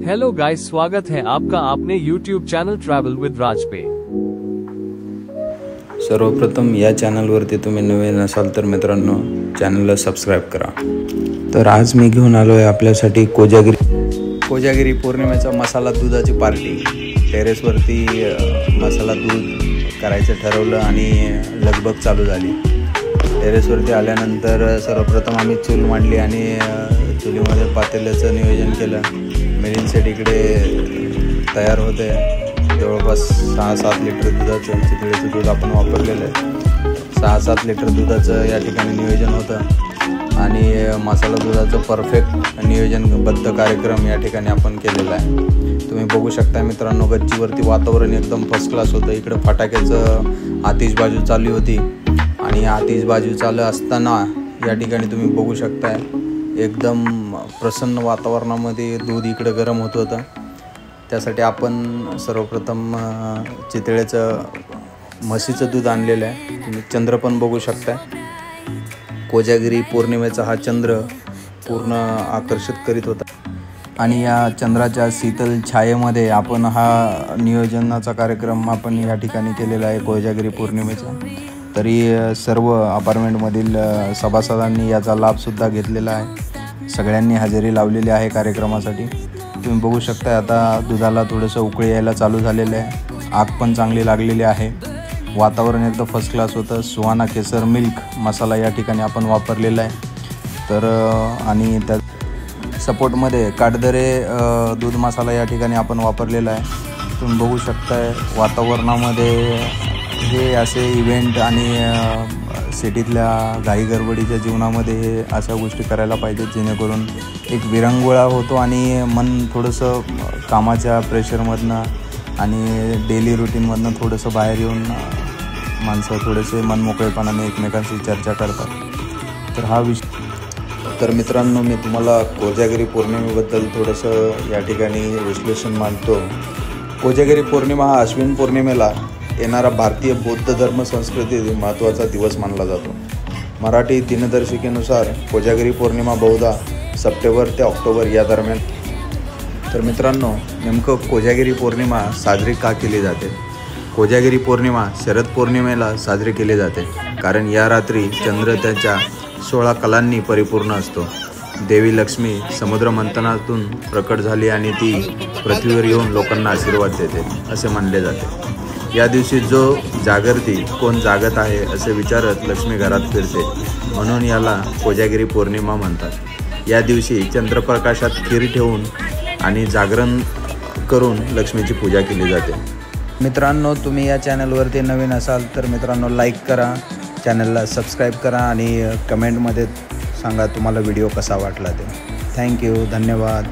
Hello guys, स्वागत है आपका आपने YouTube चॅनल ट्रॅव्हल विथ राज पे। सर्वप्रथम या चॅनलवरती तुम्ही नवीन असाल तर मित्रांनो चॅनलला सबस्क्राइब करा। तर आज मी घेऊन आलो आहे आपल्यासाठी कोजागिरी पौर्णिमेचा मसाला दुधाची पार्टी। टेरेसवरती मसाला दूध करायचं ठरवलं आणि लगबग चालू झाली। टेरेसवरती आल्यानंतर सर्वप्रथम आम्ही चूल मांडली आणि चुलीमध्ये पातेल्याचं नियोजन केलं। मिलिंद सेट इकडे तयार होते। जवळपास 6-7 लिटर दुधाचं चितळेचं दूध आपण वापरलेलं आहे। 6-7 लिटर दुधाचं या ठिकाणी नियोजन होतं आणि मसाला दुधाचं परफेक्ट नियोजनबद्ध कार्यक्रम या ठिकाणी आपण केलेला आहे। तुम्ही बघू शकता मित्रांनो, गच्चीवरती वातावरण एकदम फर्स्ट क्लास होतं। इकडे फटाक्याचं आतिषबाजी चालू होती आणि आतिषबाजी चालू असताना या ठिकाणी तुम्ही बघू शकताय एकदम प्रसन्न वातावरणामध्ये दूध इकडे गरम होत होतं। त्यासाठी आपण सर्वप्रथम चितळेचं म्हशीचं दूध आणलेलं आहे। तुम्ही चंद्र पण बघू शकता। कोजागिरी पौर्णिमेचा हा चंद्र पूर्ण आकर्षित करीत होता आणि या चंद्राच्या शीतल छायेमध्ये आपण हा नियोजनाचा कार्यक्रम आपण या ठिकाणी केलेला आहे कोजागिरी पौर्णिमेचा। तरी सर्व अपार्टमेंटमधील सभासदांनी याचा लाभसुद्धा घेतलेला आहे। सगळ्यांनी हजेरी लावलेली आहे कार्यक्रमासाठी। तुम्ही बघू शकता आता दुधाला थोडंसं उकळी यायला चालू झालेलं आहे। आग पण चांगली लागलेली आहे। वातावरण एकदम फर्स्ट क्लास होतं। सुहाना केसर मिल्क मसाला या ठिकाणी आपण वापरलेला आहे। तर आणि त्या सपोर्टमध्ये काटदरे दूध मसाला या ठिकाणी आपण वापरलेला आहे। तुम्ही बघू शकता वातावरणामध्ये हे असे इव्हेंट आणि सिटीतल्या घाई गडबडीच्या जीवनामध्ये हे अशा गोष्टी करायला पाहिजेत जेणेकरून एक विरंगुळा होतो आणि मन थोडंसं कामाच्या प्रेशरमधनं आणि डेली रुटीनमधनं थोडंसं बाहेर येऊन माणसं थोडेसे मनमोकळेपणाने एकमेकांशी चर्चा करतात। तर हा विषय तर मित्रांनो, मी तुम्हाला कोजागिरी पौर्णिमेबद्दल थोडंसं या ठिकाणी विश्लेषण मांडतो। कोजागिरी पौर्णिमा हा अश्विन पौर्णिमेला येणारा भारतीय बौद्ध धर्म संस्कृतीतील महत्त्वाचा दिवस मानला जातो। मराठी दिनदर्शिकेनुसार कोजागिरी पौर्णिमा बहुधा सप्टेंबर ते ऑक्टोबर या दरम्यान। तर मित्रांनो, नेमकं कोजागिरी पौर्णिमा साजरी का केली जाते? कोजागिरी पौर्णिमा शरद पौर्णिमेला साजरी केली जाते कारण या रात्री चंद्र त्याच्या 16 कलांनी परिपूर्ण असतो। देवी लक्ष्मी समुद्र मंथनातून प्रकट झाली आणि ती पृथ्वीवर येऊन लोकांना आशीर्वाद देते असे मानले जाते। या दिवशी जो जागरती कोण जागत आहे असे विचारत लक्ष्मी घरात फिरते, म्हणून याला कोजागिरी पौर्णिमा म्हणतात। या दिवशी चंद्रप्रकाशात खीर ठेवून आणि जागरण करून लक्ष्मीची पूजा केली जाते। मित्रांनो, तुम्ही या चॅनलवरती नवीन असाल तर मित्रांनो लाईक करा, चॅनलला सबस्क्राईब करा आणि कमेंटमध्ये सांगा तुम्हाला व्हिडिओ कसा वाटला ते। थँक्यू, धन्यवाद।